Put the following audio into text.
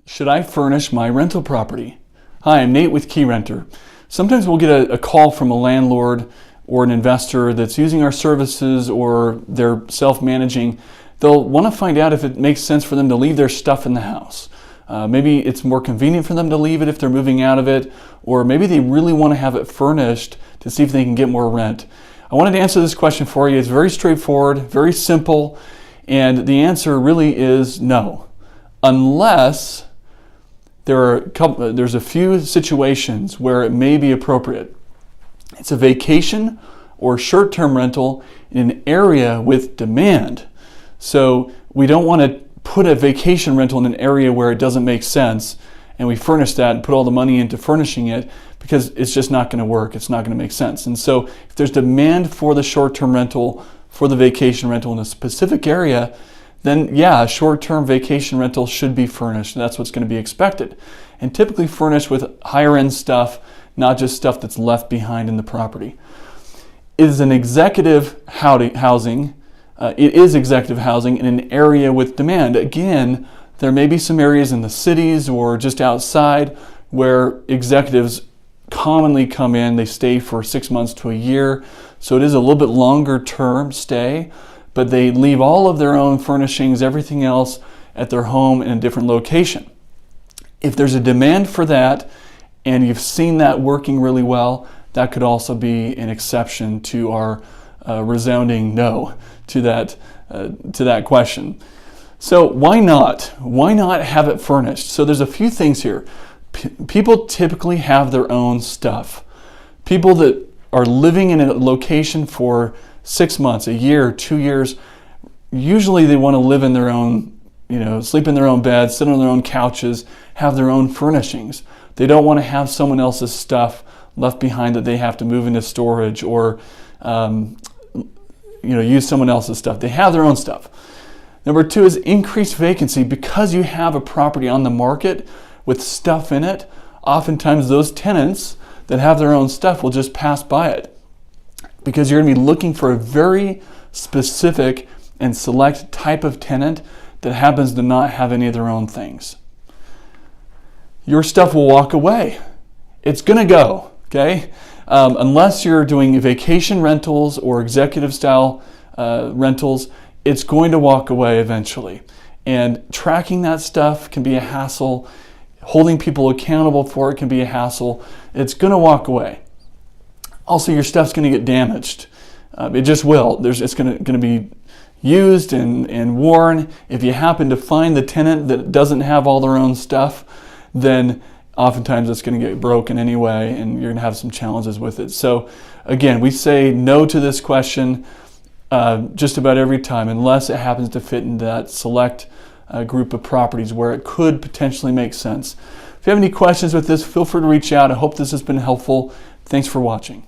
Should I furnish my rental property? Hi, I'm Nate with Key Renter. Sometimes we'll get a call from a landlord or an investor that's using our services or they're self-managing. They'll want to find out if it makes sense for them to leave their stuff in the house. Maybe it's more convenient for them to leave it if they're moving out of it, or maybe they really want to have it furnished to see if they can get more rent. I wanted to answer this question for you. It's very straightforward, very simple, and the answer really is no. Unless there's a few situations where it may be appropriate. It's a vacation or short-term rental in an area with demand. So we don't want to put a vacation rental in an area where it doesn't make sense, and we furnish that and put all the money into furnishing it because it's just not going to work. It's not going to make sense. And so if there's demand for the short-term rental, for the vacation rental in a specific area, then yeah, a short-term vacation rental should be furnished. That's what's going to be expected. And typically furnished with higher-end stuff, not just stuff that's left behind in the property. It is an executive housing. It is executive housing in an area with demand. Again, there may be some areas in the cities or just outside where executives commonly come in. They stay for 6 months to a year. So it is a little bit longer term stay, but they leave all of their own furnishings, everything else at their home in a different location. If there's a demand for that and you've seen that working really well, that could also be an exception to our resounding no to that question. So why not? Why not have it furnished? So there's a few things here. People typically have their own stuff. People that are living in a location for 6 months, a year, 2 years, usually they want to live in their own, sleep in their own beds, sit on their own couches, have their own furnishings. They don't want to have someone else's stuff left behind that they have to move into storage or use someone else's stuff. They have their own stuff. Number 2 is increased vacancy. Because you have a property on the market with stuff in it, oftentimes those tenants that have their own stuff will just pass by it, because you're going to be looking for a very specific and select type of tenant that happens to not have any of their own things. Your stuff will walk away. It's going to go, okay? Unless you're doing vacation rentals or executive style rentals, it's going to walk away eventually. And tracking that stuff can be a hassle. Holding people accountable for it can be a hassle. It's going to walk away. Also, your stuff's going to get damaged. It just will. It's going to be used and worn. If you happen to find the tenant that doesn't have all their own stuff, then oftentimes it's going to get broken anyway, and you're going to have some challenges with it. So again, we say no to this question just about every time, unless it happens to fit in that select group of properties where it could potentially make sense. If you have any questions with this, feel free to reach out. I hope this has been helpful. Thanks for watching.